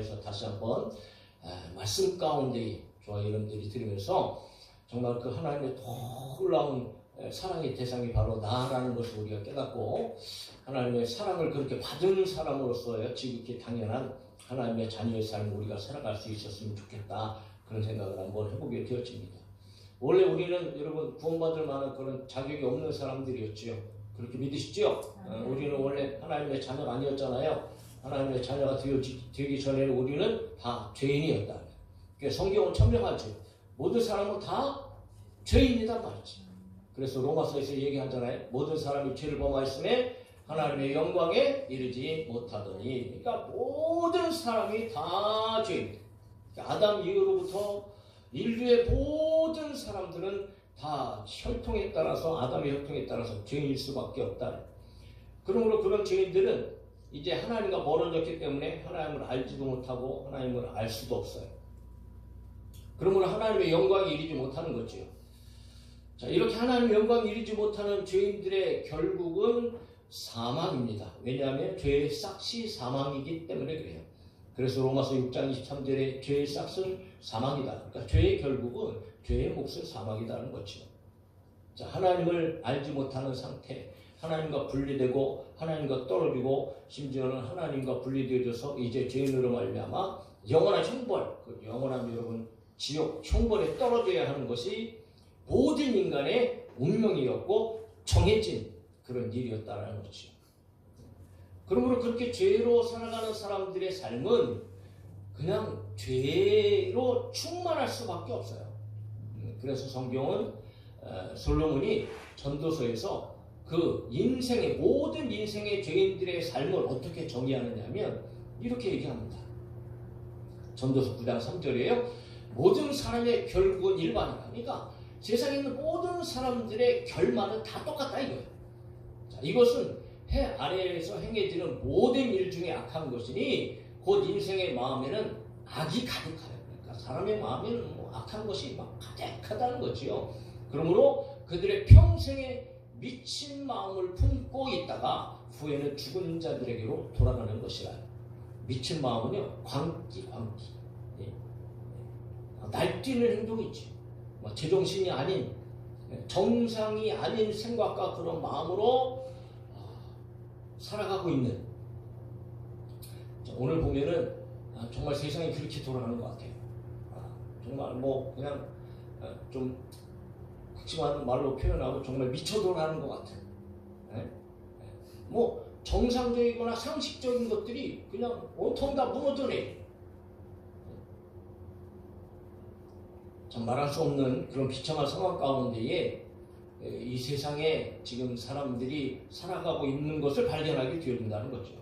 통해서 다시 한번 말씀 가운데 저와 여러분들이 들으면서 정말 그 하나님의 놀라운 사랑의 대상이 바로 나라는 것을 우리가 깨닫고 하나님의 사랑을 그렇게 받은 사람으로서 지극히 당연한 하나님의 자녀의 삶을 우리가 살아갈 수 있었으면 좋겠다, 그런 생각을 한번 해보게 되었습니다. 원래 우리는 여러분 구원받을 만한 그런 자격이 없는 사람들이었지요. 그렇게 믿으시죠? 우리는 원래 하나님의 자녀가 아니었잖아요. 하나님의 자녀가 되기 전에는 우리는 다 죄인이었다. 그러니까 성경은 천명하죠. 모든 사람은 다 죄인이다 말이지. 그래서 로마서에서 얘기하잖아요. 모든 사람이 죄를 범하였음에 하나님의 영광에 이르지 못하더니. 그러니까 모든 사람이 다 죄인. 그러니까 아담 이후로부터 인류의 모든 사람들은 다 혈통에 따라서, 아담의 혈통에 따라서 죄인일 수밖에 없다. 그러므로 그런 죄인들은 이제 하나님과 멀어졌기 때문에 하나님을 알지도 못하고 하나님을 알 수도 없어요. 그러므로 하나님의 영광이 이르지 못하는 거죠. 자, 이렇게 하나님의 영광이 이르지 못하는 죄인들의 결국은 사망입니다. 왜냐하면 죄의 싹이 사망이기 때문에 그래요. 그래서 로마서 6장 23절에 죄의 싹은 사망이다. 그러니까 죄의 결국은 죄의 몫은 사망이라는 거죠. 자, 하나님을 알지 못하는 상태, 하나님과 분리되고 하나님과 떨어지고 심지어는 하나님과 분리되어져서 이제 죄인으로 말미암아 영원한 형벌, 그 영원한 여러분 지옥 형벌에 떨어져야 하는 것이 모든 인간의 운명이었고 정해진 그런 일이었다는 거죠. 그러므로 그렇게 죄로 살아가는 사람들의 삶은 그냥 죄로 충만할 수밖에 없어요. 그래서 성경은 솔로몬이 전도서에서 그 인생의 모든 인생의 죄인들의 삶을 어떻게 정의하느냐 하면 이렇게 얘기합니다. 전도서 9장 3절이에요. 모든 사람의 결국은 일반이다. 그러니까 세상에 있는 모든 사람들의 결말은 다 똑같다 이거예요. 자, 이것은 해 아래에서 행해지는 모든 일 중에 악한 것이니 곧 인생의 마음에는 악이 가득하여. 그러니까 사람의 마음에는 악한 것이 막 가득하다는 거지요. 그러므로 그들의 평생에 미친 마음을 품고 있다가 후에는 죽은 자들에게로 돌아가는 것이라. 미친 마음은요, 광기. 예. 날뛰는 행동이지. 제정신이 아닌, 정상이 아닌 생각과 그런 마음으로 살아가고 있는. 오늘 보면은 정말 세상이 그렇게 돌아가는 것 같아요. 정말 그냥 좀 극심한 말로 표현하고 정말 미쳐 돌아가는 것 같아요. 정상적이거나 상식적인 것들이 그냥 온통 다 무너져내. 참 말할 수 없는 그런 비참한 상황 가운데에 이 세상에 지금 사람들이 살아가고 있는 것을 발견하게 되어진다는 거죠.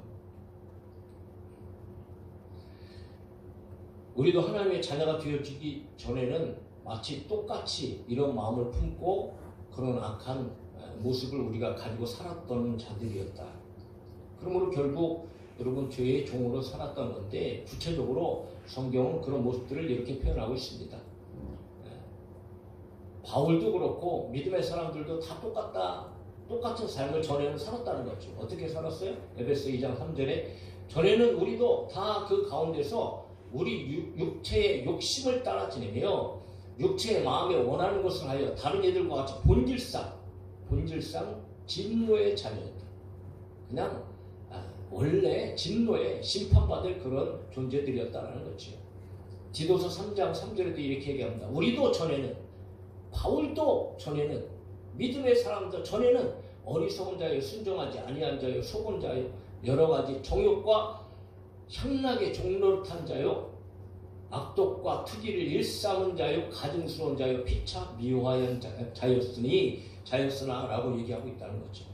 우리도 하나님의 자녀가 되어지기 전에는 마치 똑같이 이런 마음을 품고 그런 악한 모습을 우리가 가지고 살았던 자들이었다. 그러므로 결국 여러분 죄의 종으로 살았던 건데, 구체적으로 성경은 그런 모습들을 이렇게 표현하고 있습니다. 바울도 그렇고 믿음의 사람들도 다 똑같은 삶을 전에는 살았다는 거죠. 어떻게 살았어요? 에베소 2장 3절에 전에는 우리도 다 그 가운데서 우리 육체의 욕심을 따라 지내며 육체의 마음에 원하는 것을 하여 다른 이들과 같이 본질상 진노의 자녀였다. 그냥 원래 진노에 심판받을 그런 존재들이었다는 거죠. 디도서 3장 3절에도 이렇게 얘기합니다. 우리도 전에는, 바울도 전에는, 믿음의 사람도 전에는 어리석은 자여, 순종하지 아니한 자여, 속은 자여, 여러 가지 정욕과 향락의 종노릇한 자여, 악독과 투기를 일삼은 자여, 가증스러운 자여, 피차 미워하는 자였으나 라고 얘기하고 있다는 거죠.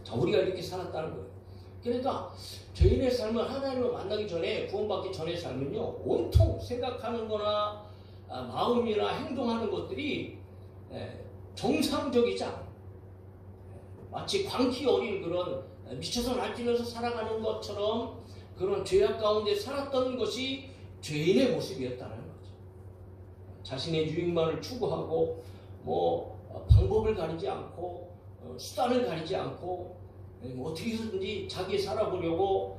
자, 우리가 이렇게 살았다는 거예요. 그러니까 죄인의 삶은 하나님을 만나기 전에, 구원받기 전의 삶은요, 온통 생각하는 거나 마음이나 행동하는 것들이 정상적이지 않아요. 마치 광기 어린 그런 미쳐서 날뛰면서 살아가는 것처럼 그런 죄악 가운데 살았던 것이 죄인의 모습이었다는 거죠. 자신의 유익만을 추구하고 방법을 가리지 않고 수단을 가리지 않고 어떻게든지 자기 살아보려고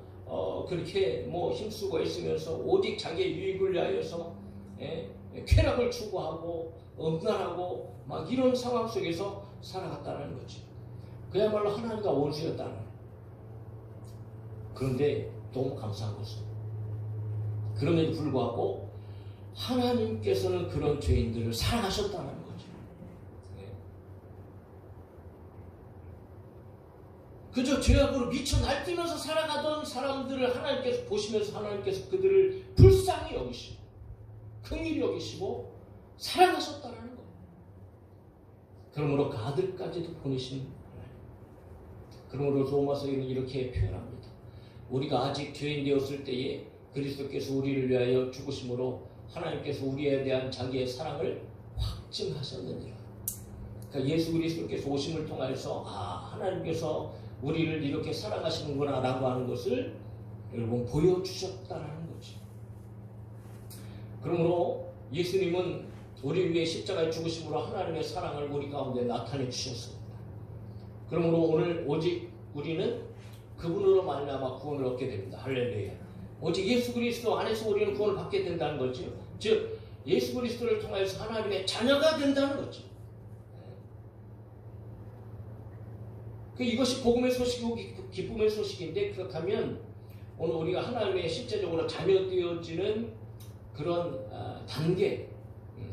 그렇게 뭐 힘쓰고 애쓰면서 오직 자기의 유익을 위하여서 쾌락을 추구하고 음란하고 막 이런 상황 속에서 살아갔다는 거죠. 그야말로 하나님과 원수였다는 거예요. 그런데 너무 감사한 것은 그럼에도 불구하고 하나님께서는 그런 죄인들을 사랑하셨다는 거죠. 그저 죄악으로 미쳐 날뛰면서 살아가던 사람들을 하나님께서 보시면서 하나님께서 그들을 불쌍히 여기시고 긍휼히 여기시고 사랑하셨다는 거예요. 그러므로 그 아들까지도 보내신 하나님. 그러므로 로마서에는 이렇게 표현합니다. 우리가 아직 죄인 되었을 때에 그리스도께서 우리를 위하여 죽으심으로 하나님께서 우리에 대한 자기의 사랑을 확증하셨느니라. 그러니까 예수 그리스도께서 오심을 통해서 하나님께서 우리를 이렇게 사랑하시는구나 라고 하는 것을 여러분 보여주셨다는 거죠. 그러므로 예수님은 우리 위해 십자가에 죽으심으로 하나님의 사랑을 우리 가운데 나타내 주셨습니다. 그러므로 오늘 오직 우리는 그분으로 말미암아 구원을 얻게 됩니다. 할렐루야. 오직 예수 그리스도 안에서 우리는 구원을 받게 된다는 거죠. 즉 예수 그리스도를 통해서 하나님의 자녀가 된다는 거죠. 이것이 복음의 소식이고 기쁨의 소식인데, 그렇다면 오늘 우리가 하나님의 실제적으로 자녀 되어지는 그런 단계,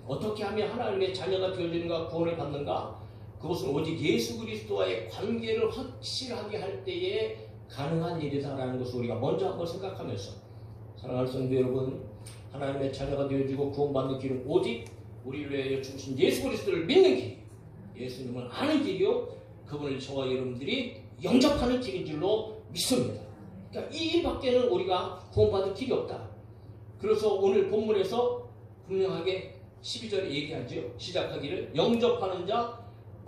어떻게 하면 하나님의 자녀가 되어지는가, 구원을 받는가, 그것은 오직 예수 그리스도와의 관계를 확실하게 할 때에 가능한 일이다라는 것을 우리가 먼저 한번 생각하면서, 사랑하는 성도 여러분, 하나님의 자녀가 되어지고 구원받는 길은 오직 우리를 위하여 죽으신 예수 그리스도를 믿는 길, 예수님을 아는 길이요, 그분을 저와 여러분들이 영접하는 길인 줄로 믿습니다. 그러니까 이 일밖에는 우리가 구원받을 길이 없다. 그래서 오늘 본문에서 분명하게 12절에 얘기하죠. 시작하기를 영접하는 자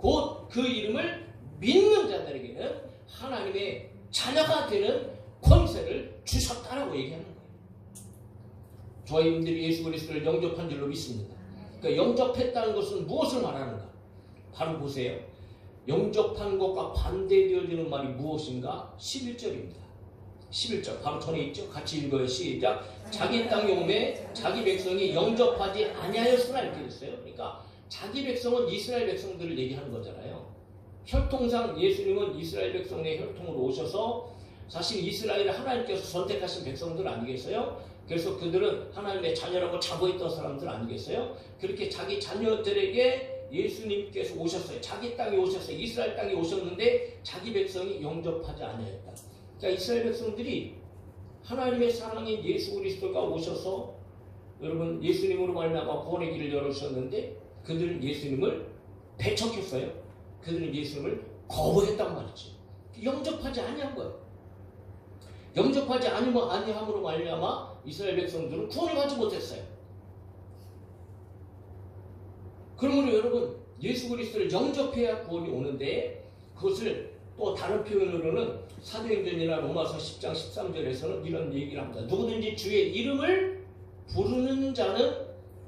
곧 그 이름을 믿는 자들에게는 하나님의 자녀가 되는 권세를 주셨다라고 얘기하는 거예요. 저와 여러분들이 예수 그리스도를 영접한 줄로 믿습니다. 그러니까 영접했다는 것은 무엇을 말하는가? 바로 보세요. 영접한 것과 반대되어지는 말이 무엇인가? 11절입니다. 11절 바로 전에 있죠. 같이 읽어요. 시작. 자기 땅에 오매 자기 백성이 영접하지 아니하였으나 이렇게 됐어요. 그러니까 자기 백성은 이스라엘 백성들을 얘기하는 거잖아요. 혈통상 예수님은 이스라엘 백성의 혈통으로 오셔서 사실 이스라엘을 하나님께서 선택하신 백성들 아니겠어요? 그래서 그들은 하나님의 자녀라고 자부했던 사람들 아니겠어요? 그렇게 자기 자녀들에게 예수님께서 오셨어요. 자기 땅에 오셨어요. 이스라엘 땅에 오셨는데 자기 백성이 영접하지 않았다. 그러니까 이스라엘 백성들이 하나님의 사랑인 예수 그리스도가 오셔서 여러분 예수님으로 말미암아 구원의 길을 열어주셨는데 그들은 예수님을 배척했어요. 그들은 예수님을 거부했단 말이죠. 영접하지 아니한 거예요. 영접하지 아니함으로 말미암아 이스라엘 백성들은 구원을 받지 못했어요. 그러므로 여러분 예수 그리스도를 영접해야 구원이 오는데, 그것을 또 다른 표현으로는 사도행전이나 로마서 10장 13절에서는 이런 얘기를 합니다. 누구든지 주의 이름을 부르는 자는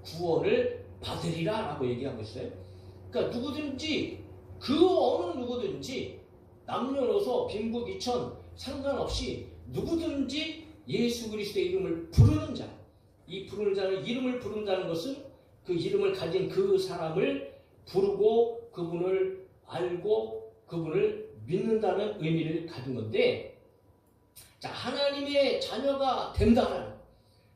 구원을 받으리라 라고 얘기하고 있어요. 그러니까 누구든지, 그 어느 누구든지 남녀노소 빈부 귀천 상관없이 누구든지 예수 그리스도의 이름을 부르는 자, 이 부르는 자는, 이름을 부른다는 것은 그 이름을 가진 그 사람을 부르고 그분을 알고 그분을 믿는다는 의미를 가진 건데, 자, 하나님의 자녀가 된다는,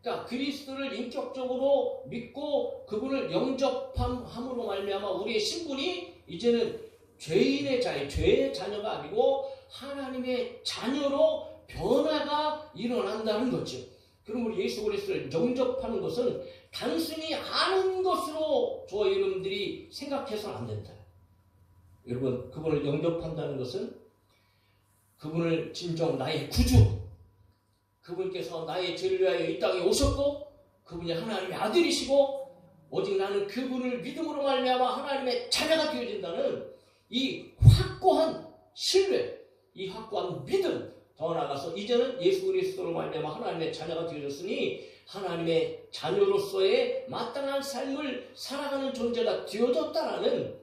그러니까 그리스도를 인격적으로 믿고 그분을 영접함으로 말미암아 우리의 신분이 이제는 죄인의 죄의 자녀가 아니고 하나님의 자녀로 변화가 일어난다는 거죠. 그러므로 예수 그리스도를 영접하는 것은 단순히 아는 것으로 저와 여러분들이 생각해서는 안 된다. 여러분, 그분을 영접한다는 것은 그분을 진정 나의 구주, 그분께서 나의 죄를 위하여 이 땅에 오셨고 그분이 하나님의 아들이시고 오직 나는 그분을 믿음으로 말미암아 하나님의 자녀가 되어진다는 이 확고한 신뢰, 이 확고한 믿음, 더 나아가서 이제는 예수 그리스도로 말미암아 하나님의 자녀가 되어졌으니 하나님의 자녀로서의 마땅한 삶을 살아가는 존재가 되어졌다라는,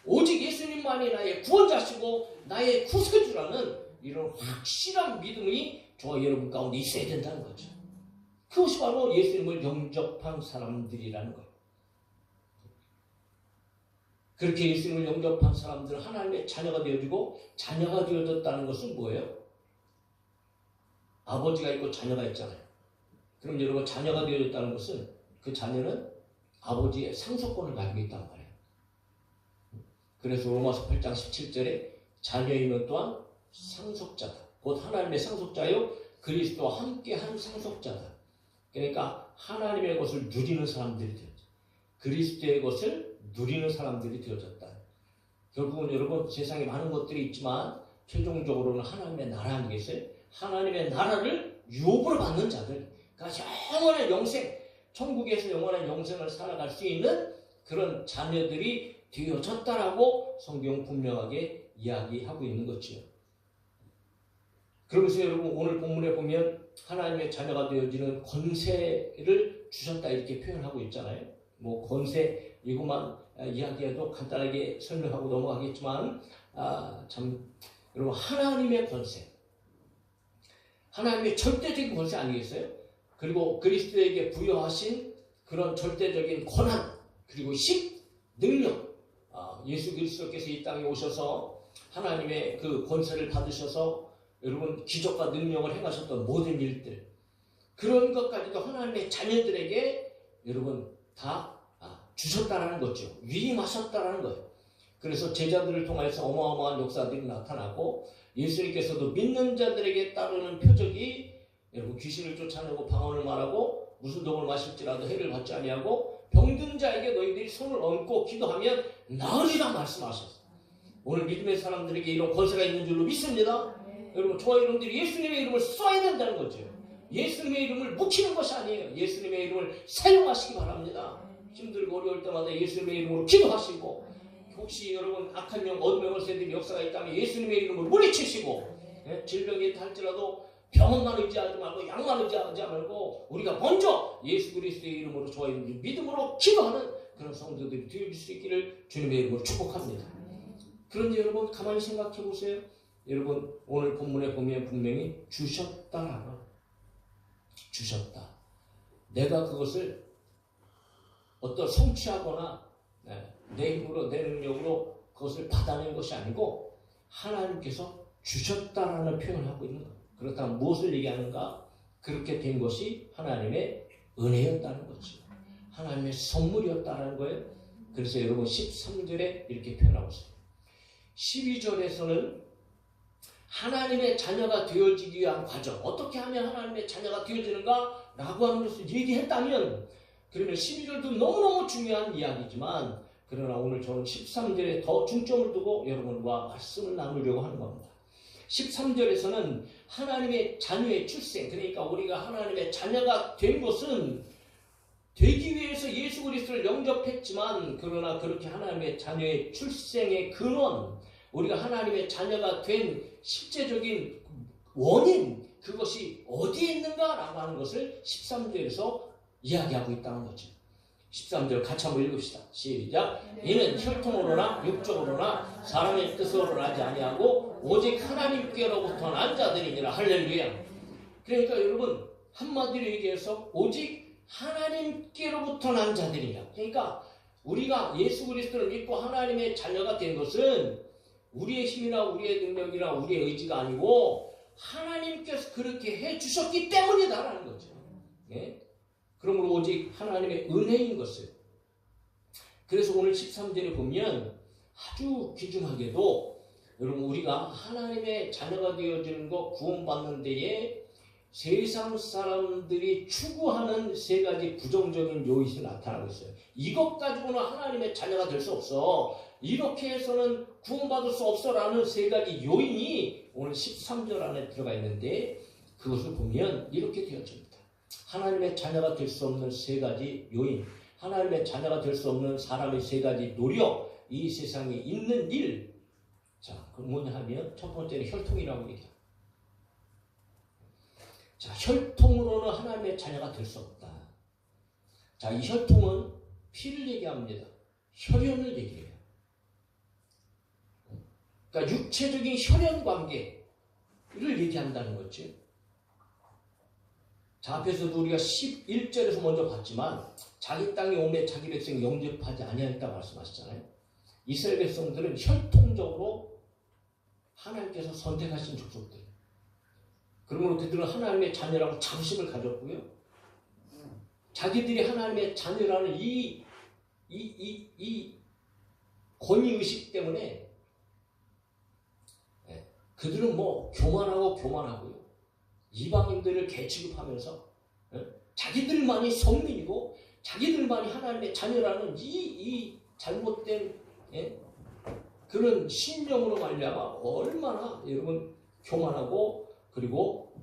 오직 예수님만이 나의 구원자시고 나의 구세주라는 이런 확실한 믿음이 저와 여러분 가운데 있어야 된다는 거죠. 그것이 바로 예수님을 영접한 사람들이라는 거예요. 그렇게 예수님을 영접한 사람들은 하나님의 자녀가 되어지고, 자녀가 되어졌다는 것은 뭐예요? 아버지가 있고 자녀가 있잖아요. 그럼 여러분, 자녀가 되어졌다는 것은 그 자녀는 아버지의 상속권을 가지고 있단 말이에요. 그래서 로마서 8장 17절에 자녀이면 또한 상속자다. 곧 하나님의 상속자요 그리스도와 함께한 상속자다. 그러니까 하나님의 것을 누리는 사람들이 되었죠. 그리스도의 것을 누리는 사람들이 되어졌다. 결국은 여러분, 세상에 많은 것들이 있지만 최종적으로는 하나님의 나라 아니겠어요? 하나님의 나라를 유업으로 받는 자들, 그러니까 영원한 영생, 천국에서 영원한 영생을 살아갈 수 있는 그런 자녀들이 되어졌다라고 성경 분명하게 이야기하고 있는 거지요. 그러면서 여러분, 오늘 본문에 보면 하나님의 자녀가 되어지는 권세를 주셨다 이렇게 표현하고 있잖아요. 뭐 권세 이것만 이야기해도 간단하게 설명하고 넘어가겠지만, 참 여러분, 하나님의 권세, 하나님의 절대적인 권세 아니겠어요? 그리고 그리스도에게 부여하신 그런 절대적인 권한, 그리고 식, 능력, 예수 그리스도께서 이 땅에 오셔서 하나님의 그 권세를 받으셔서 여러분 기적과 능력을 행하셨던 모든 일들, 그런 것까지도 하나님의 자녀들에게 여러분 다 주셨다라는 거죠. 위임하셨다라는 거예요. 그래서 제자들을 통해서 어마어마한 역사들이 나타나고, 예수님께서도 믿는 자들에게 따르는 표적이 여러분 귀신을 쫓아내고 방언을 말하고 무슨 독을 마실지라도 해를 받지 아니하고 병든 자에게 너희들이 손을 얹고 기도하면 나으리라 말씀하셨어요. 오늘 믿음의 사람들에게 이런 권세가 있는 줄로 믿습니다. 여러분, 저와 여러분들이 예수님의 이름을 써야 된다는 거죠. 예수님의 이름을 묵히는 것이 아니에요. 예수님의 이름을 사용하시기 바랍니다. 힘들고 어려울 때마다 예수님의 이름으로 기도하시고, 혹시 여러분 악한 영, 어둠의 권세들이 역사가 있다면 예수님의 이름을 물리치시고, 질병이 있다 할지라도 병원만 의지하지 말고 약만 의지하지 말고 우리가 먼저 예수 그리스도의 이름으로 저와 여러분들 믿음으로 기도하는 그런 성도들이 되어질 수 있기를 주님의 이름으로 축복합니다. 그런데 여러분, 가만히 생각해 보세요. 여러분, 오늘 본문에 보면 분명히 주셨다라고, 주셨다. 내가 그것을 어떤 성취하거나 내 힘으로, 내 능력으로 그것을 받아낸 것이 아니고 하나님께서 주셨다라는 표현을 하고 있는 거예요. 그렇다면 무엇을 얘기하는가? 그렇게 된 것이 하나님의 은혜였다는 거죠. 하나님의 선물이었다는 거예요. 그래서 여러분 13절에 이렇게 표현하고 있어요. 12절에서는 하나님의 자녀가 되어지기 위한 과정, 어떻게 하면 하나님의 자녀가 되어지는가? 라고 하는 것을 얘기했다면, 그러면 12절도 너무너무 중요한 이야기지만, 그러나 오늘 저는 13절에 더 중점을 두고 여러분과 말씀을 나누려고 하는 겁니다. 13절에서는 하나님의 자녀의 출생, 그러니까 우리가 하나님의 자녀가 된 것은 되기 위해서 예수 그리스도를 영접했지만, 그러나 그렇게 하나님의 자녀의 출생의 근원, 우리가 하나님의 자녀가 된 실제적인 원인, 그것이 어디에 있는가라고 하는 것을 13절에서 이야기하고 있다는 거죠. 13절 같이 한번 읽읍시다. 시작. 이는 혈통으로나 육적으로나 사람의 뜻으로 나지 아니하고 오직 하나님께로부터 난 자들이니라. 할렐루야. 그러니까 여러분, 한마디로 얘기해서 오직 하나님께로부터 난 자들이라. 그러니까 우리가 예수 그리스도를 믿고 하나님의 자녀가 된 것은 우리의 힘이나 우리의 능력이나 우리의 의지가 아니고 하나님께서 그렇게 해주셨기 때문이다라는 거죠. 예? 그러므로 오직 하나님의 은혜인 것을. 그래서 오늘 13절에 보면 아주 귀중하게도 여러분, 우리가 하나님의 자녀가 되어지는 것, 구원받는 데에 세상 사람들이 추구하는 세 가지 부정적인 요인이 나타나고 있어요. 이것 가지고는 하나님의 자녀가 될 수 없어, 이렇게 해서는 구원받을 수 없어라는 세 가지 요인이 오늘 13절 안에 들어가 있는데, 그것을 보면 이렇게 되어집니다. 하나님의 자녀가 될 수 없는 세 가지 요인, 하나님의 자녀가 될 수 없는 사람의 세 가지 노력, 이 세상에 있는 일. 자, 그 뭐냐 하면 첫 번째는 혈통이라고 얘기해요. 자, 혈통으로는 하나님의 자녀가 될 수 없다. 자, 이 혈통은 피를 얘기합니다. 혈연을 얘기해요. 그러니까 육체적인 혈연 관계를 얘기한다는 거죠. 자, 앞에서도 우리가 11절에서 먼저 봤지만 자기 땅에 오매 자기 백성 영접하지 아니하였다 말씀하셨잖아요. 이스라엘 백성들은 혈통적으로 하나님께서 선택하신 족속들. 그러므로 그들은 하나님의 자녀라고 자부심을 가졌고요. 자기들이 하나님의 자녀라는 이 권위의식 때문에 그들은 뭐 교만하고요. 이방인들을 개취급하면서 자기들만이 성민이고 자기들만이 하나님의 자녀라는 이 잘못된 그런 신념으로 말미암아 얼마나 여러분 교만하고 그리고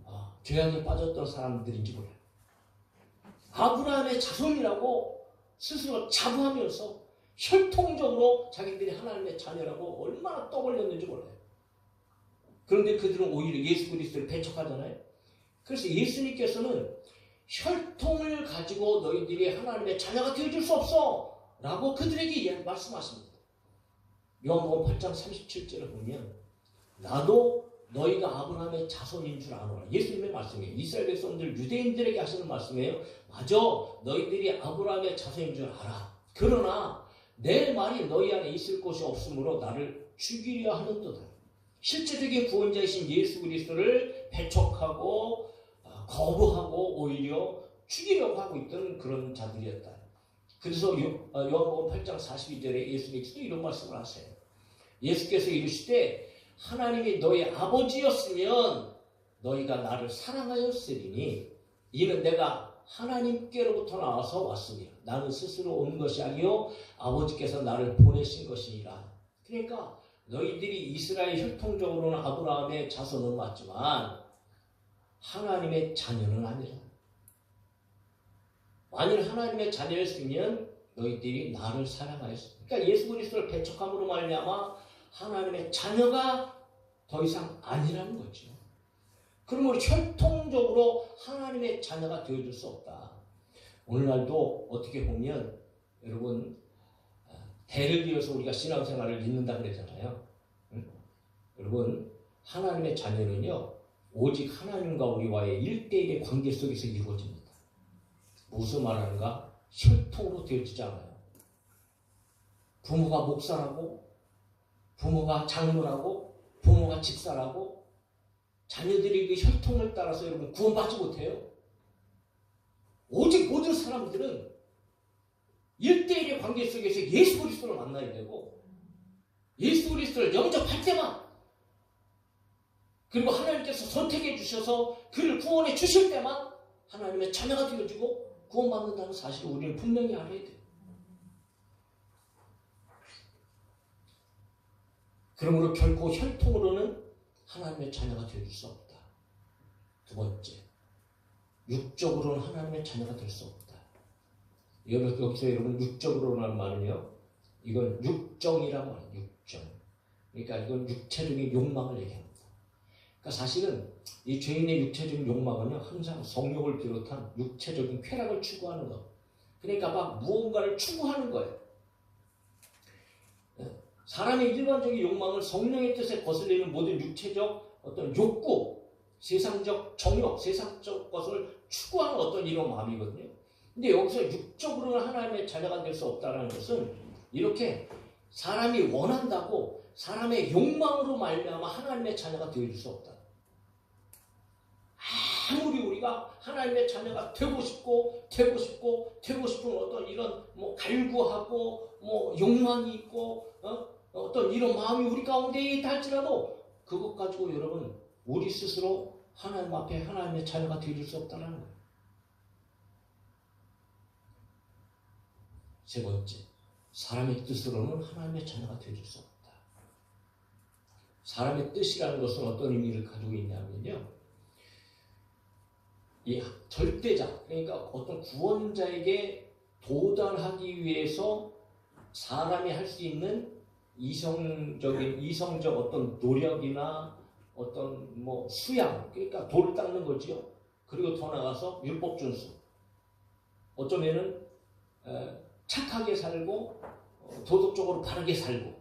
죄악에 빠졌던 사람들인지 몰라요. 아브라함의 자손이라고 스스로 자부하면서 혈통적으로 자기들이 하나님의 자녀라고 얼마나 떠벌렸는지 몰라요. 그런데 그들은 오히려 예수 그리스도를 배척하잖아요. 그래서 예수님께서는 혈통을 가지고 너희들이 하나님의 자녀가 되어줄 수 없어 라고 그들에게 말씀하십니다. 요한복음 8장 37절에 보면 나도 너희가 아브라함의 자손인 줄 아노라. 예수님의 말씀이에요. 이스라엘 백성들 유대인들에게 하시는 말씀이에요. 맞아, 너희들이 아브라함의 자손인 줄 알아. 그러나 내 말이 너희 안에 있을 곳이 없으므로 나를 죽이려 하는도다. 실제적인 구원자이신 예수 그리스도를 배척하고 거부하고 오히려 죽이려고 하고 있던 그런 자들이었다. 그래서 요한복음 8장 42절에 예수님께서 이런 말씀을 하세요. 예수께서 이르시되 하나님이 너희 아버지였으면 너희가 나를 사랑하였으리니 이는 내가 하나님께로부터 나와서 왔으니 나는 스스로 온 것이 아니요 아버지께서 나를 보내신 것이니라. 그러니까 너희들이 이스라엘 혈통적으로는 아브라함의 자손은 맞지만 하나님의 자녀는 아니라. 만일 하나님의 자녀였으면 너희들이 나를 사랑하였어. 그러니까 예수 그리스도를 배척함으로 말미암아 하나님의 자녀가 더 이상 아니라는 거죠. 그러므로 혈통적으로 하나님의 자녀가 되어줄 수 없다. 오늘날도 어떻게 보면 여러분 대를 이어서 우리가 신앙생활을 잇는다 그랬잖아요. 여러분 하나님의 자녀는요 오직 하나님과 우리와의 1대1의 관계 속에서 이루어집니다. 무슨 말하는가? 혈통으로 되어지지 않아요. 부모가 목사라고 부모가 장로라고 부모가 집사라고 자녀들이 그 혈통을 따라서 여러분 구원받지 못해요. 오직 모든 사람들은 1대1의 관계 속에서 예수 그리스도를 만나야 되고 예수 그리스도를 영접할 때만 그리고 하나님께서 선택해 주셔서 그를 구원해 주실 때만 하나님의 자녀가 되어지고 구원받는다는 사실을 우리는 분명히 알아야 돼요. 그러므로 결코 혈통으로는 하나님의 자녀가 되어줄 수 없다. 두 번째, 육적으로는 하나님의 자녀가 될 수 없다. 여기서 여러분 육적으로라는 말은요, 이건 육정이라고 말해요. 육정. 그러니까 이건 육체적인 욕망을 얘기합니다. 그러니까 사실은 이 죄인의 육체적인 욕망은요, 항상 성욕을 비롯한 육체적인 쾌락을 추구하는 것. 그러니까 막 무언가를 추구하는 거예요. 사람의 일반적인 욕망은 성령의 뜻에 거슬리는 모든 육체적 어떤 욕구, 세상적 정욕, 세상적 것을 추구하는 어떤 이런 마음이거든요. 근데 여기서 육적으로는 하나님의 자녀가 될 수 없다는 것은 이렇게 사람이 원한다고 사람의 욕망으로 말미암아 하나님의 자녀가 되어줄 수 없다. 아무리 우리가 하나님의 자녀가 되고 싶은 어떤 이런 뭐 갈구하고 뭐 욕망이 있고 어떤 이런 마음이 우리 가운데 있다 할지라도 그것 가지고 여러분 우리 스스로 하나님 앞에 하나님의 자녀가 되어줄 수 없다는 거예요. 세 번째, 사람의 뜻으로는 하나님의 자녀가 되어줄 수 없다. 사람의 뜻이라는 것은 어떤 의미를 가지고 있냐면요, 이 절대자, 그러니까 어떤 구원자에게 도달하기 위해서 사람이 할 수 있는 이성적 어떤 노력이나 어떤 뭐 수양, 그러니까 도를 닦는 거지요. 그리고 더 나가서 율법 준수. 어쩌면은 착하게 살고 도덕적으로 바르게 살고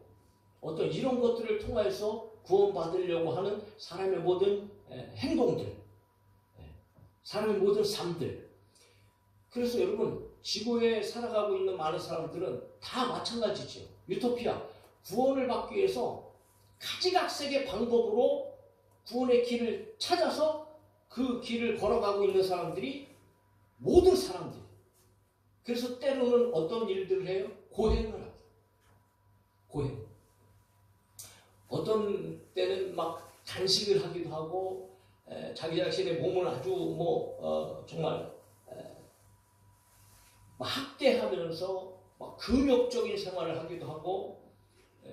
어떤 이런 것들을 통해서 구원받으려고 하는 사람의 모든 행동들. 사람의 모든 삶들. 그래서 여러분, 지구에 살아가고 있는 많은 사람들은 다 마찬가지죠. 유토피아, 구원을 받기 위해서 가지각색의 방법으로 구원의 길을 찾아서 그 길을 걸어가고 있는 사람들이 모든 사람들. 그래서 때로는 어떤 일들을 해요? 고행을 합니다. 고행. 어떤 때는 막 단식을 하기도 하고 자기 자신의 몸을 아주 정말 막 학대하면서 막 금욕적인 생활을 하기도 하고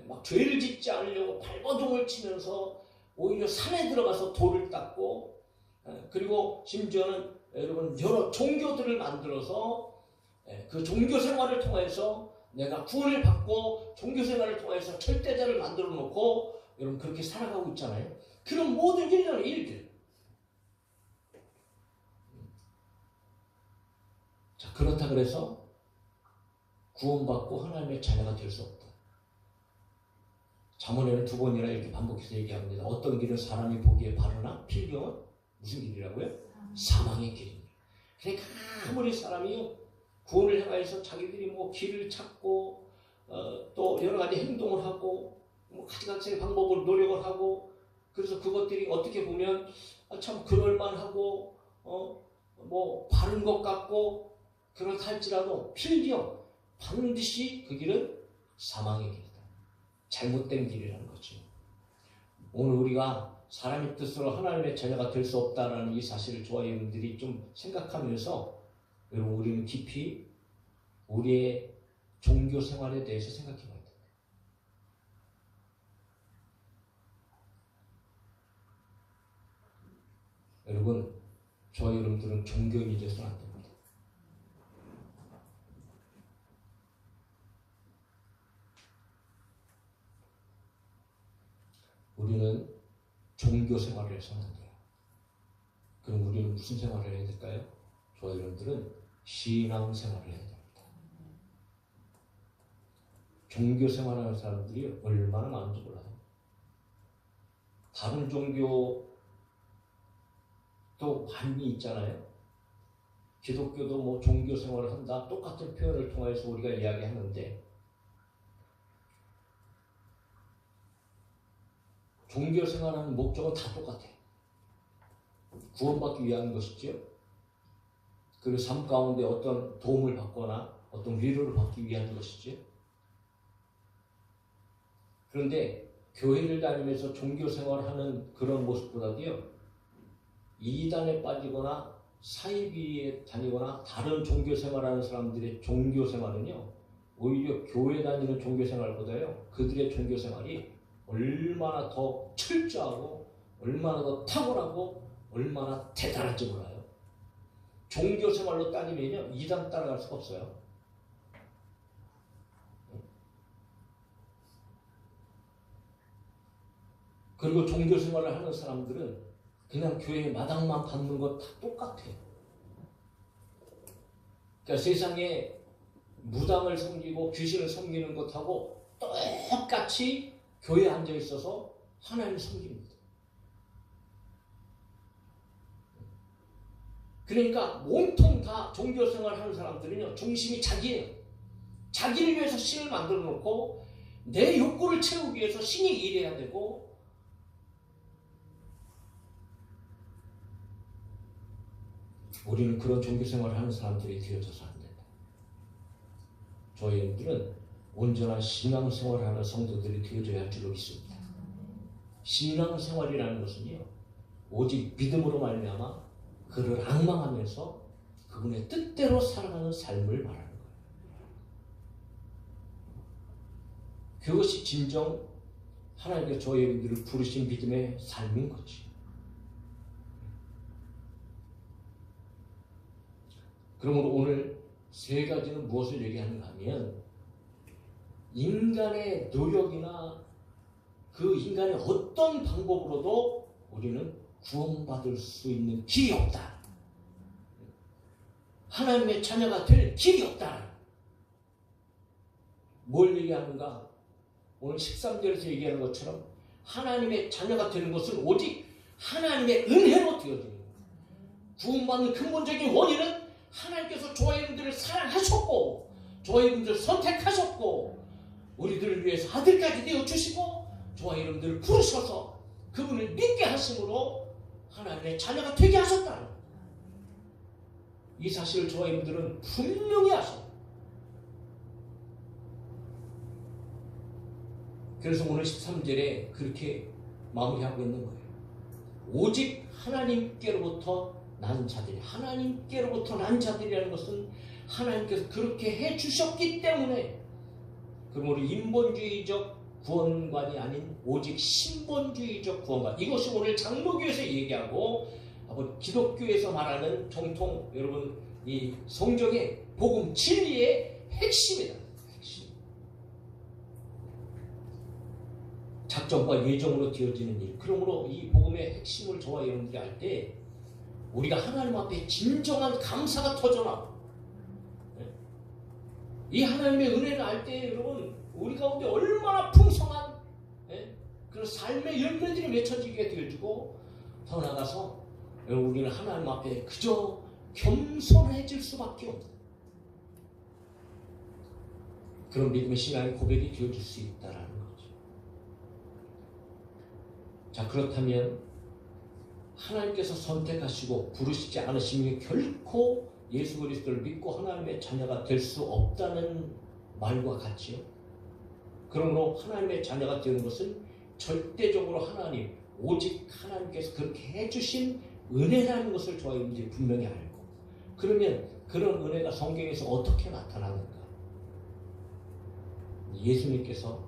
막 죄를 짓지 않으려고 발버둥을 치면서 오히려 산에 들어가서 돌을 닦고 그리고 심지어는 여러분 여러 종교들을 만들어서 그 종교 생활을 통해서 내가 구원을 받고 종교 생활을 통해서 절대자를 만들어 놓고 여러분 그렇게 살아가고 있잖아요. 그런 모든 일련의 일들. 자, 그렇다 그래서 구원받고 하나님의 자녀가 될 수 없다. 잠언에는 2번이나 이렇게 반복해서 얘기합니다. 어떤 길은 사람이 보기에 바르나 필경은 무슨 길이라고요? 사망의 길입니다. 그러니까 아무리 사람이 구원을 향해서 자기들이 길을 찾고 또 여러 가지 행동을 하고 가지각색의 방법으로 노력을 하고 그래서 그것들이 어떻게 보면 참 그럴만하고 바른 것 같고 그렇다 할지라도 필경 반드시 그 길은 사망의 길이다. 잘못된 길이라는 거죠. 오늘 우리가 사람의 뜻으로 하나님의 자녀가 될 수 없다는 이 사실을 저와 여러분들이 좀 생각하면서 여러분 우리는 깊이 우리의 종교 생활에 대해서 생각해 봐야 됩니다. 여러분 저와 여러분들은 종교인이 돼서는 안 됩니다. 우리는 종교 생활을 해서는 안 돼요. 그럼 우리는 무슨 생활을 해야 될까요? 저와 여러분들은 신앙 생활을 해야 됩니다. 종교 생활하는 사람들이 얼마나 많은지 몰라요. 다른 종교도 많이 있잖아요. 기독교도 종교 생활을 한다. 똑같은 표현을 통해서 우리가 이야기하는데 종교 생활하는 목적은 다 똑같아요. 구원받기 위한 것이죠. 그리고 삶 가운데 어떤 도움을 받거나 어떤 위로를 받기 위한 것이죠. 그런데 교회를 다니면서 종교 생활을 하는 그런 모습보다도요, 이단에 빠지거나 사이비에 다니거나 다른 종교 생활하는 사람들의 종교 생활은요, 오히려 교회 다니는 종교 생활보다요, 그들의 종교 생활이 얼마나 더 철저하고 얼마나 더 탁월하고 얼마나 대단할지 몰라요. 종교 생활로 따지면요, 이단 따라갈 수가 없어요. 그리고 종교 생활을 하는 사람들은 그냥 교회 마당만 받는 것 다 똑같아요. 그러니까 세상에 무당을 섬기고 귀신을 섬기는 것하고 똑같이 교회에 앉아 있어서 하나님을 섬깁니다. 그러니까 몸통 다 종교 생활을 하는 사람들은요, 중심이 자기예요. 자기를 위해서 신을 만들어 놓고 내 욕구를 채우기 위해서 신이 일해야 되고, 우리는 그런 종교 생활을 하는 사람들이 되어져서 안 된다. 저희들은 온전한 신앙 생활을 하는 성도들이 되어져야 할 줄로 믿습니다. 신앙 생활이라는 것은요, 오직 믿음으로 말미암아 그를 앙망하면서 그분의 뜻대로 살아가는 삶을 말하는 거예요. 그것이 진정 하나님께서 저희 여러분들을 부르신 믿음의 삶인 거지. 그러므로 오늘 세 가지는 무엇을 얘기하는가 하면, 인간의 노력이나 그 인간의 어떤 방법으로도 우리는 구원받을 수 있는 길이 없다. 하나님의 자녀가 될 길이 없다. 뭘 얘기하는가? 오늘 13절에서 얘기하는 것처럼 하나님의 자녀가 되는 것은 오직 하나님의 은혜로 되어지는 거예요. 구원받는 근본적인 원인은 하나님께서 저와 여러분들을 사랑하셨고 저와 여러분들을 선택하셨고 우리들을 위해서 아들까지 되어주시고 저와 여러분들을 부르셔서 그분을 믿게 하심으로 하나님의 자녀가 되게 하셨다는 이 사실을 저와 여러분들은 분명히 아십니다. 그래서 오늘 13절에 그렇게 마무리하고 있는 거예요. 오직 하나님께로부터 난 자들이, 하나님께로부터 난 자들이라는 것은 하나님께서 그렇게 해주셨기 때문에, 그럼 우리 인본주의적 구원관이 아닌 오직 신본주의적 구원관, 이것이 오늘 장로교에서 얘기하고 기독교에서 말하는 정통 여러분 이 성경의 복음 진리의 핵심이다. 핵심. 작정과 예정으로 되어지는 일. 그러므로 이 복음의 핵심을 저와 여러분들이 알 때 우리가 하나님 앞에 진정한 감사가 터져나와. 이 하나님의 은혜를 알 때 여러분 우리 가운데 얼마나 풍성한 그런 삶의 열매들이 맺혀지게 되어지고 더 나아가서 우리는 하나님 앞에 그저 겸손해질 수밖에 없는 그런 믿음의 신앙의 고백이 되어질 수 있다는 거죠. 자, 그렇다면 하나님께서 선택하시고 부르시지 않으시면 결코 예수 그리스도를 믿고 하나님의 자녀가 될 수 없다는 말과 같지요. 그러므로 하나님의 자녀가 되는 것은 절대적으로 하나님, 오직 하나님께서 그렇게 해주신 은혜라는 것을 저와 여러분들이 분명히 알고, 그러면 그런 은혜가 성경에서 어떻게 나타나는가? 예수님께서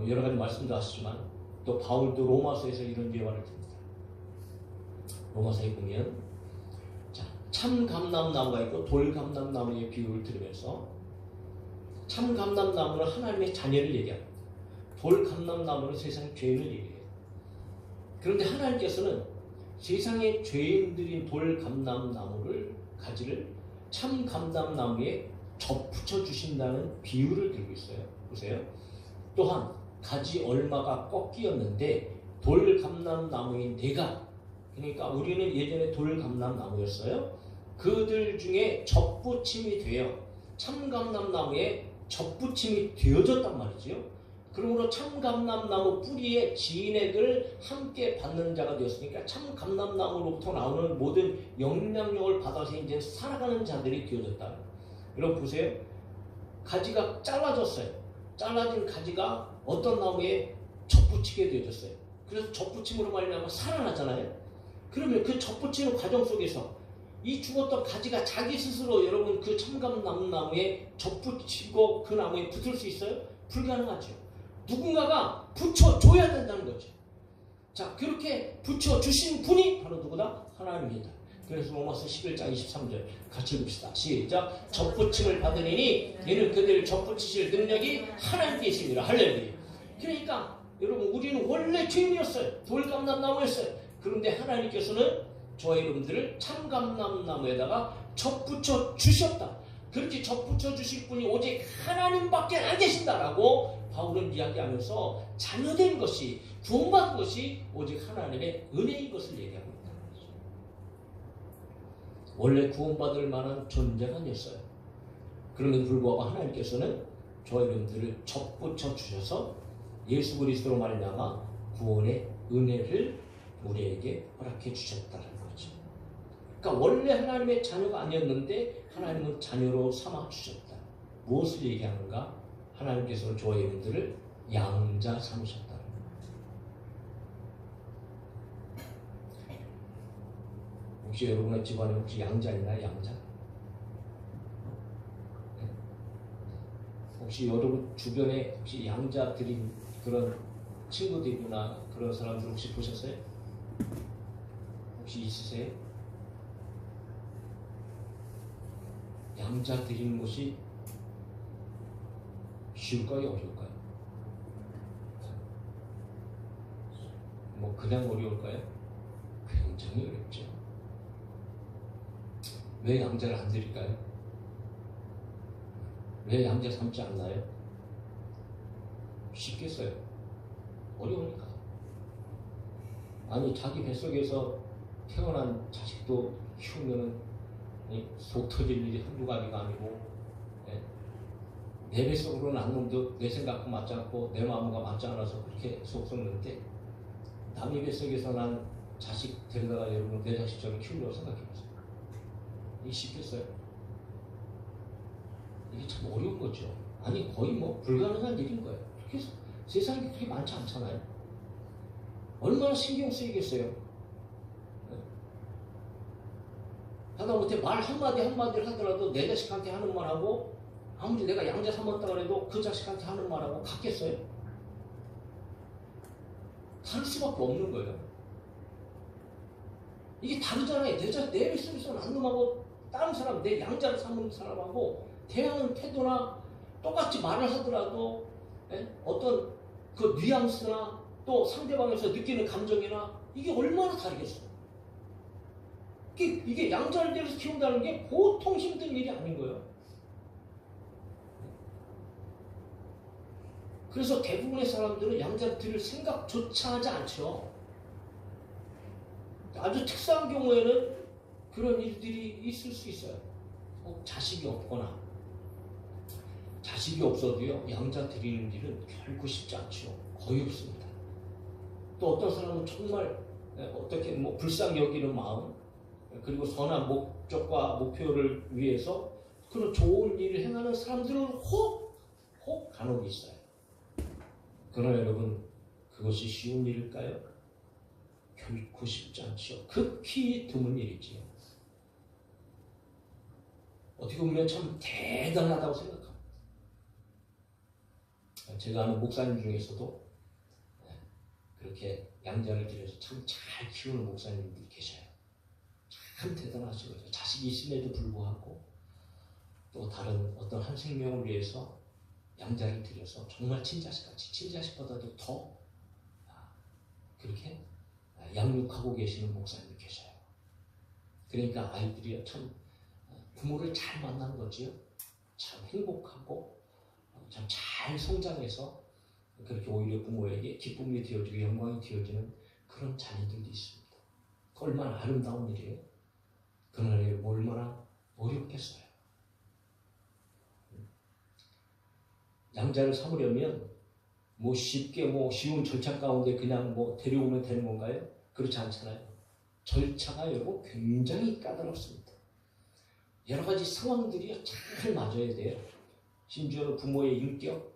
여러 가지 말씀도 하시지만 또 바울도 로마서에서 이런 예화를 듭니다. 로마서에 보면 참 감람나무가 있고 돌 감람나무의 비유를 들으면서 참 감람나무는 하나님의 자녀를 얘기합니다. 돌 감람나무는 세상 죄인을 얘기해요. 그런데 하나님께서는 세상의 죄인들인 돌 감람나무를 가지를 참 감람나무에 접붙여 주신다는 비유를 들고 있어요. 보세요. 또한 가지 얼마가 꺾이었는데 돌 감람나무인 내가, 그러니까 우리는 예전에 돌 감람나무였어요. 그들 중에 접붙임이 되어 참감람나무에 접붙임이 되어졌단 말이지요. 그러므로 참감람나무 뿌리에 진액을 함께 받는 자가 되었으니까 참감람나무로부터 나오는 모든 영향력을 받아서 이제 살아가는 자들이 되어졌다. 여러분 보세요. 가지가 잘라졌어요. 잘라진 가지가 어떤 나무에 접붙이게 되어졌어요. 그래서 접붙임으로 말미암아 살아나잖아요. 그러면 그 접붙이는 과정 속에서 이 죽었던 가지가 자기 스스로 여러분 그 참감나무에 접붙이고 그 나무에 붙을 수 있어요? 불가능하죠. 누군가가 붙여줘야 된다는 거죠. 자, 그렇게 붙여주신 분이 바로 누구다? 하나님이다. 그래서 로마서 11장 23절 같이 읽읍시다. 시작. 접붙임을 받으니 이는 그들을 접붙이실 능력이 하나님께 있습니다. 할렐루야. 그러니까 여러분 우리는 원래 죄인이었어요. 돌감람나무였어요. 그런데 하나님께서는 저와 여러분들을 참감람나무에다가 접붙여 주셨다. 그렇게 접붙여 주실 분이 오직 하나님밖에 안 계신다라고 바울은 이야기하면서 자녀된 것이, 구원받은 것이 오직 하나님의 은혜인 것을 얘기하고 있다는 거죠. 원래 구원받을 만한 존재가 아니었어요. 그럼에도 불구하고 하나님께서는 저와 여러분들을 접붙여 주셔서 예수 그리스도로 말미암아 구원의 은혜를 우리에게 허락해 주셨다는 거죠. 그러니까 원래 하나님의 자녀가 아니었는데 하나님은 자녀로 삼아 주셨다. 무엇을 얘기하는가? 하나님께서는 저와 여러분들을 양자 삼으셨다는 거죠. 혹시 여러분의 집안에 혹시 양자 있나요? 양자? 혹시 여러분 주변에 혹시 양자 드린 그런 친구들이나 그런 사람들 혹시 보셨어요? 혹시 있으세요? 양자 드리는 것이 쉬울까요? 어려울까요? 뭐 그냥 어려울까요? 굉장히 어렵죠. 왜 양자를 안 드릴까요? 왜 양자 삼지 않나요? 쉽겠어요. 어려우니까. 아니 자기 뱃속에서 태어난 자식도 키우면은 속 터질 일이 한두 가지가 아니고, 예? 내 뱃속으로 난 놈도 내 생각과 맞지 않고 내 마음과 맞지 않아서 그렇게 속 썩는데, 남의 뱃속에서 난 자식 데려다가 여러분 내 자식처럼 키우려고 생각해보세요. 이게 쉽겠어요? 이게 참 어려운 거죠. 아니 거의 뭐 불가능한 일인 거예요. 그래서 세상에 그렇게 많지 않잖아요. 얼마나 신경 쓰이겠어요. 하다못해 말 한마디를 하더라도 내 자식한테 하는 말하고 아무리 내가 양자 삼았다고 해도 그 자식한테 하는 말하고 같겠어요? 다를 수밖에 없는 거예요. 이게 다르잖아요. 내 뱃속에서 난 놈하고 다른 사람, 내 양자를 삼는 사람하고 대하는 태도나 똑같이 말을 하더라도 어떤 그 뉘앙스나 또 상대방에서 느끼는 감정이나 이게 얼마나 다르겠어요. 이게 양자를 들여서 키운다는 게 보통 힘든 일이 아닌 거예요. 그래서 대부분의 사람들은 양자를 들일 생각조차 하지 않죠. 아주 특수한 경우에는 그런 일들이 있을 수 있어요. 자식이 없거나 자식이 없어도요 양자 드리는 일은 결코 쉽지 않죠. 거의 없습니다. 또 어떤 사람은 정말 어떻게 불쌍히 여기는 마음 그리고 선한 목적과 목표를 위해서 그런 좋은 일을 행하는 사람들은 혹 간혹 있어요. 그러나 여러분 그것이 쉬운 일일까요? 결코 쉽지 않죠. 극히 드문 일이지요. 어떻게 보면 참 대단하다고 생각합니다. 제가 아는 목사님 중에서도 그렇게 양자를 들여서 참 잘 키우는 목사님들이 계셔요. 참 대단하시거든요. 자식이 있음에도 불구하고 또 다른 어떤 한 생명을 위해서 양자를 들여서 정말 친자식같이 친자식보다도 더 그렇게 양육하고 계시는 목사님이 계셔요. 그러니까 아이들이 참 부모를 잘 만난 거지요. 참 행복하고 참 잘 성장해서 그렇게 오히려 부모에게 기쁨이 되어지고 영광이 되어지는 그런 자녀들도 있습니다. 얼마나 아름다운 일이에요. 그날에 얼마나 어렵겠어요. 양자를 삼으려면 쉽게 쉬운 절차 가운데 그냥 데려오면 되는 건가요? 그렇지 않잖아요. 절차가 여러분 굉장히 까다롭습니다. 여러 가지 상황들이 잘 맞아야 돼요. 심지어 부모의 인격,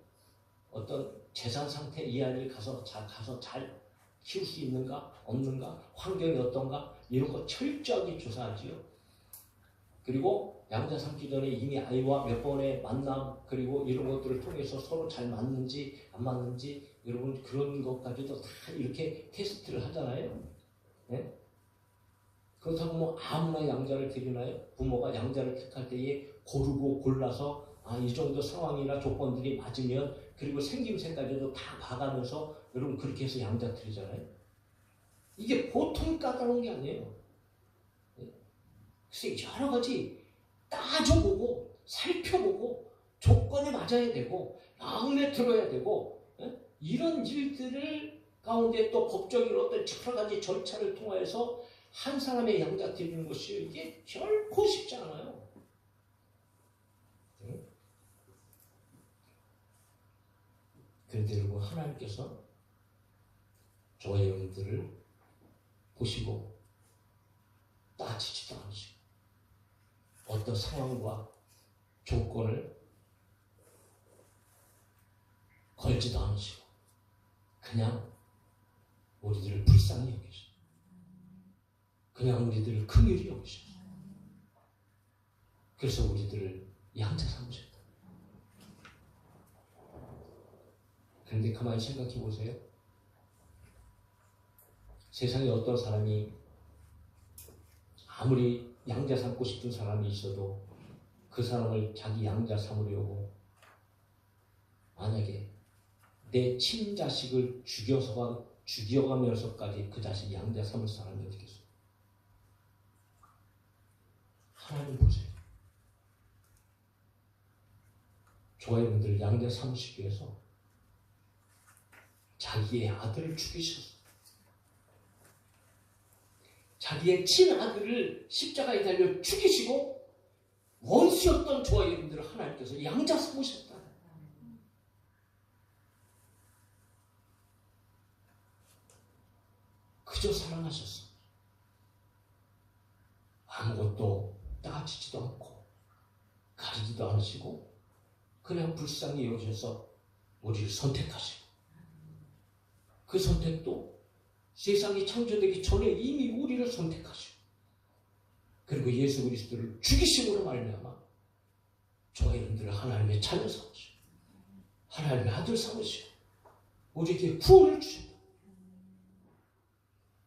어떤 재산 상태 이 아이를 가서 잘 키울 수 있는가 없는가, 환경이 어떤가 이런 거 철저하게 조사하지요. 그리고 양자 삼기 전에 이미 아이와 몇 번의 만남 그리고 이런 것들을 통해서 서로 잘 맞는지 안 맞는지 여러분 그런 것까지도 다 이렇게 테스트를 하잖아요. 네? 그렇다고 아무나 양자를 드리나요? 부모가 양자를 택할 때에 고르고 골라서 이 정도 상황이나 조건들이 맞으면 그리고 생김새까지도 다 봐가면서 여러분 그렇게 해서 양자 드리잖아요. 이게 보통 까다로운 게 아니에요. 그래서 여러 가지 따져보고 살펴보고 조건에 맞아야 되고 마음에 들어야 되고 이런 일들을 가운데 또 법적인 어떤 여러 가지 절차를 통해서 한 사람의 양자 드리는 것이 이게 결코 쉽지 않아요. 그런데 여러분 하나님께서 저와 여러분들을 보시고 따지지도 않으시고 어떤 상황과 조건을 걸지도 않으시고 그냥 우리들을 불쌍히 여기시고 그냥 우리들을 긍휼히 여기시고 그래서 우리들을 양자 삼으셨다. 그런데 가만히 생각해 보세요. 세상에 어떤 사람이 아무리 양자 삼고 싶은 사람이 있어도 그 사람을 자기 양자 삼으려고 만약에 내 친자식을 죽여가면서까지 그 자식 양자 삼을 사람이 어디 있겠어요? 하나님 보세요. 저와 여러분들 양자 삼으시기 위해서 자기의 아들을 죽이셨어요. 자기의 친아들을 십자가에 달려 죽이시고 원수였던 저와 여러분들을 하나님께서 양자 삼으셨다. 그저 사랑하셨어. 아무것도 따지지도 않고 가리지도 않으시고 그냥 불쌍히 여기셔서 우리를 선택하시고, 그 선택도 세상이 창조되기 전에 이미 우리를 선택하시고, 그리고 예수 그리스도를 죽이심으로 말미암아 저와 여러분들을 하나님의 자녀 삼으시고 하나님의 아들 삼으시고 우리에게 구원을 주신다.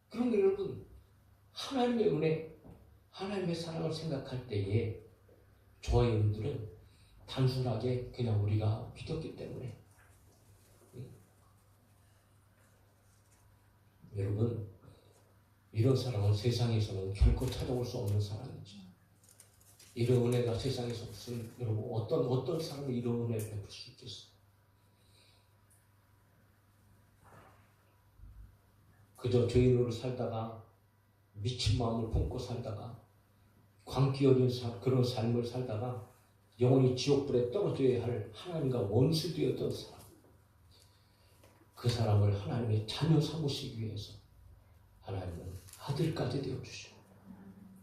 그런데 여러분, 하나님의 은혜, 하나님의 사랑을 생각할 때에 저와 여러분들은 단순하게 그냥 우리가 믿었기 때문에, 여러분, 이런 사랑은 세상에서는 결코 찾아올 수 없는 사랑이죠. 이런 은혜가 세상에서 무슨, 여러분, 어떤 사람이 이런 은혜를 베풀 수 있겠어요? 그저 죄인으로 살다가 미친 마음을 품고 살다가 광기 어린 그런 삶을 살다가 영원히 지옥불에 떨어져야 할 하나님과 원수 되었던 사람, 그 사람을 하나님의 자녀 삼으시기 위해서 하나님은 아들까지 되어주시고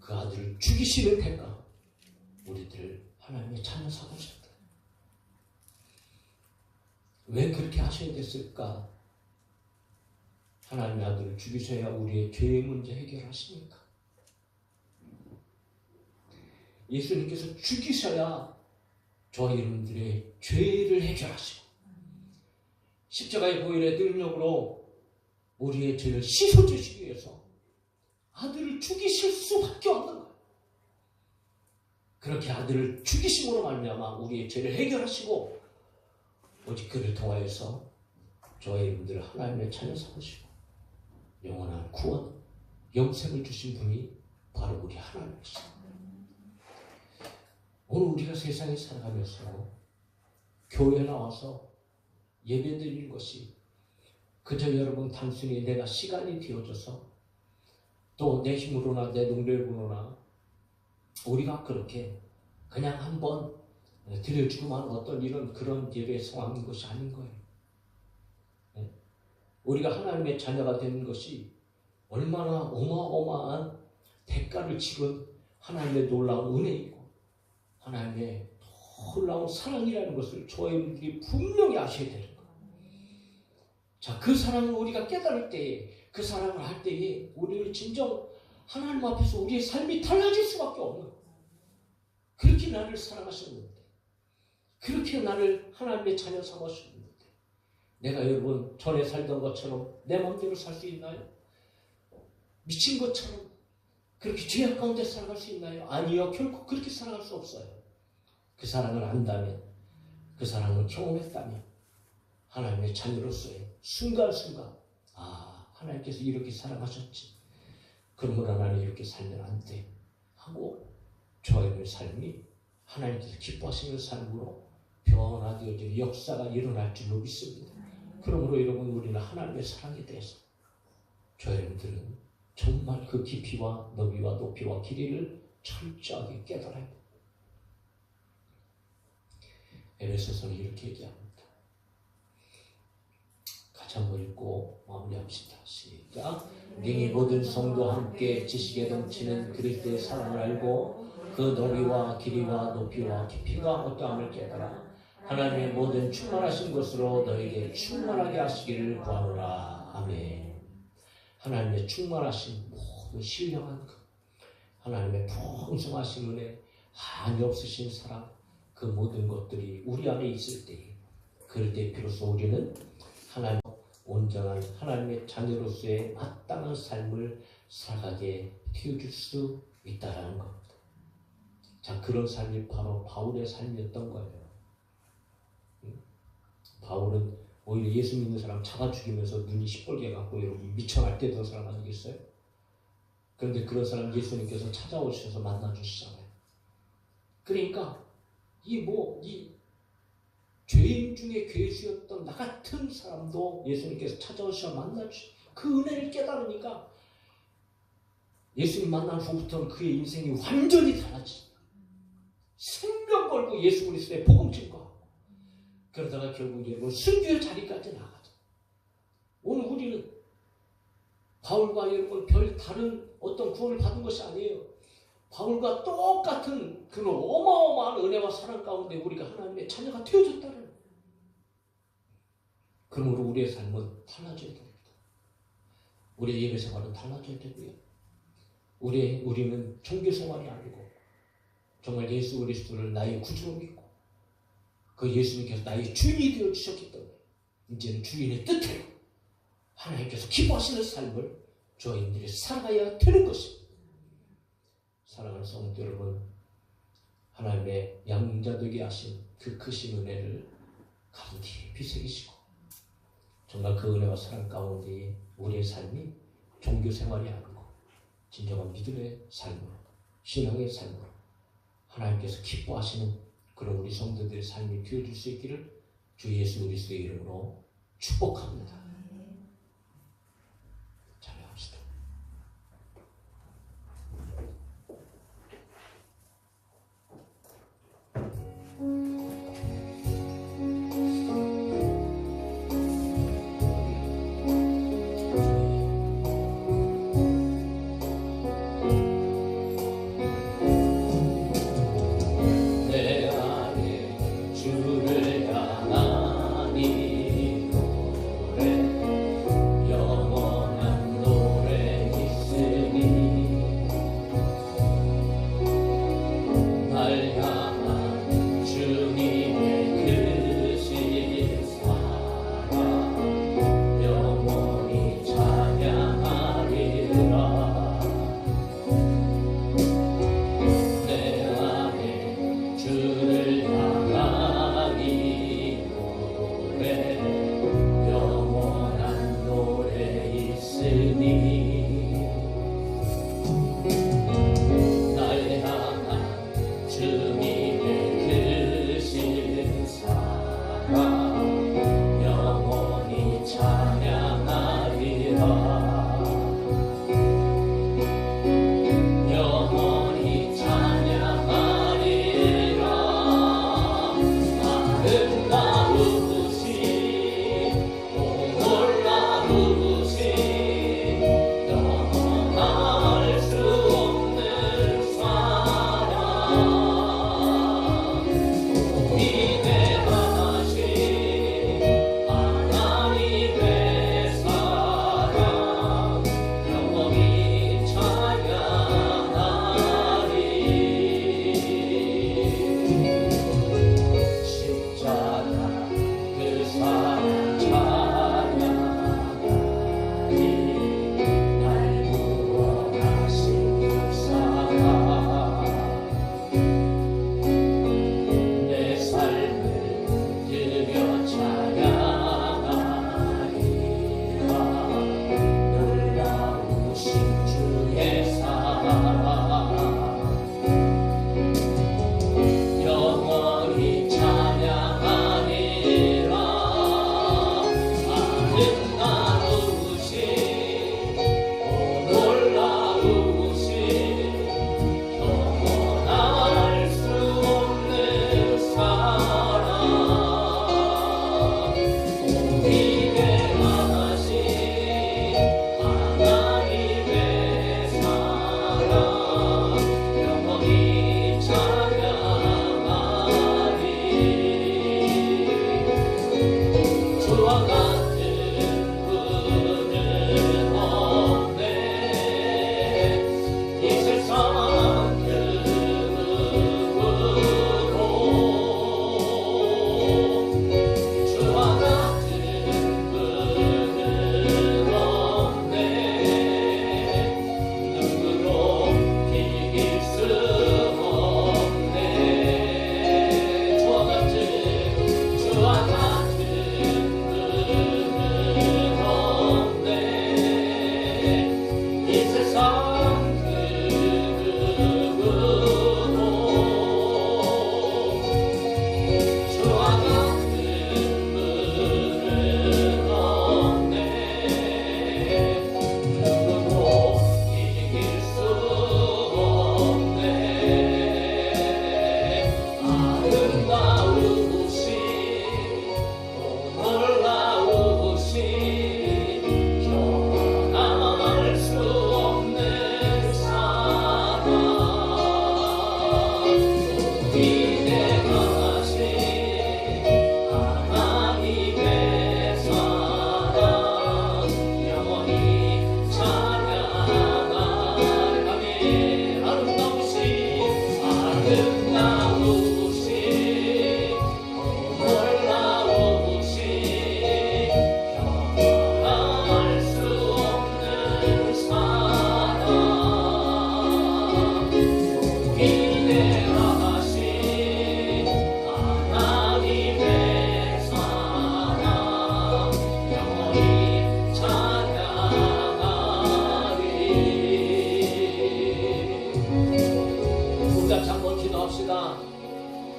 그 아들을 죽이시는 대가 우리들을 하나님의 자녀 삼으셨다. 왜 그렇게 하셔야 됐을까? 하나님의 아들을 죽이셔야 우리의 죄의 문제 해결하시니까. 예수님께서 죽이셔야 저와 여러분들의 죄를 해결하시고 십자가의 보혈의 능력으로 우리의 죄를 씻어주시기 위해서 아들을 죽이실 수밖에 없는 거예요. 그렇게 아들을 죽이심으로 말미암아 우리의 죄를 해결하시고 오직 그를 통하여서 저와 여러분들을 하나님의 자녀 삼으시고 영원한 구원, 영생을 주신 분이 바로 우리 하나님이십니다. 오늘 우리가 세상에 살아가면서 교회에 나와서 예배드리는 것이 그저 여러분 단순히 내가 시간이 되어져서 또 내 힘으로나 내 능력으로나 우리가 그렇게 그냥 한번 드려주고만 어떤 이런 그런 예배 상황인 것이 아닌 거예요. 우리가 하나님의 자녀가 되는 것이 얼마나 어마어마한 대가를 치른 하나님의 놀라운 은혜이고 하나님의 놀라운 사랑이라는 것을 저희들이 분명히 아셔야 되는 거예요. 자, 그 사랑을 우리가 깨달을 때에, 그 사랑을 할 때에 우리는 진정 하나님 앞에서 우리의 삶이 달라질 수밖에 없는 거예요. 그렇게 나를 사랑하셨는데, 그렇게 나를 하나님의 자녀 삼으셨는데 내가 여러분 전에 살던 것처럼 내 마음대로 살 수 있나요? 미친 것처럼 그렇게 죄악 가운데 살아갈 수 있나요? 아니요, 결코 그렇게 살아갈 수 없어요. 그 사랑을 안다면, 그 사랑을 경험했다면 하나님의 자녀로서의 순간순간 하나님께서 이렇게 사랑하셨지, 그러므로 나는 이렇게 살면 안 돼 하고 저의 삶이 하나님께서 기뻐하시는 삶으로 변화되어지는 역사가 일어날 줄로 믿습니다. 그러므로 여러분, 우리는 하나님의 사랑에 대해서 저 여러분들은 정말 그 깊이와 너비와 높이와 길이를 철저하게 깨달아야 됩니다. 에베소서는 이렇게 얘기합니다. 같이 한번 읽고 마무리합시다. 시작. 능히 모든 성도와 함께 지식에 넘치는 그리스도의 사랑을 알고 그 너비와 길이와 높이와 깊이가 어떠함을 깨달아 하나님의 모든 충만하신 것으로 너에게 충만하게 하시기를 구하노라. 아멘. 하나님의 충만하신 모든 신령한 그 하나님의 풍성하신 은혜, 한이 없으신 사랑, 그 모든 것들이 우리 안에 있을 때, 그럴 때 비로소 우리는 하나님 온전한 하나님의 자녀로서의 마땅한 삶을 살아가게 되어줄 수 있다라는 겁니다. 자, 그런 삶이 바로 바울의 삶이었던 거예요. 바울은 오히려 예수 믿는 사람 잡아 죽이면서 눈이 시뻘게 갖고 여러분 미쳐 날뛰던 사람 아니겠어요? 그런데 그런 사람 예수님께서 찾아오셔서 만나 주시잖아요. 그러니까 이 죄인 중에 괴수였던 나 같은 사람도 예수님께서 찾아오셔서 만나 주시, 그 은혜를 깨달으니까 예수님 만난 후부터는 그의 인생이 완전히 달라졌어요. 생명 걸고 예수 그리스도의 복음 증거하고, 그러다가 결국 여러분 순교의 자리까지 나가죠. 오늘 우리는 바울과 여러분 별 다른 어떤 구원을 받은 것이 아니에요. 바울과 똑같은 그런 어마어마한 은혜와 사랑 가운데 우리가 하나님의 자녀가 되어졌다는 거예요. 그러므로 우리의 삶은 달라져야 됩니다. 우리의 예배 생활은 달라져야 되고요. 우리는 종교 생활이 아니고 정말 예수 그리스도를 나의 구주로 믿고 그 예수님께서 나의 주인이 되어 주셨기 때문에 이제는 주인의 뜻대로 하나님께서 기뻐하시는 삶을 저희들이 살아가야 되는 것입니다. 사랑하는 성도 여러분, 하나님의 양자 되게 하신 그 크신 은혜를 가슴 깊이 새기시고 정말 그 은혜와 사랑 가운데에 우리의 삶이 종교 생활이 아니고 진정한 믿음의 삶으로, 신앙의 삶으로 하나님께서 기뻐하시는 그런 우리 성도들의 삶이 되어줄 수 있기를 주 예수 그리스도의 이름으로 축복합니다. 찬양합시다.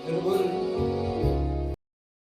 여러분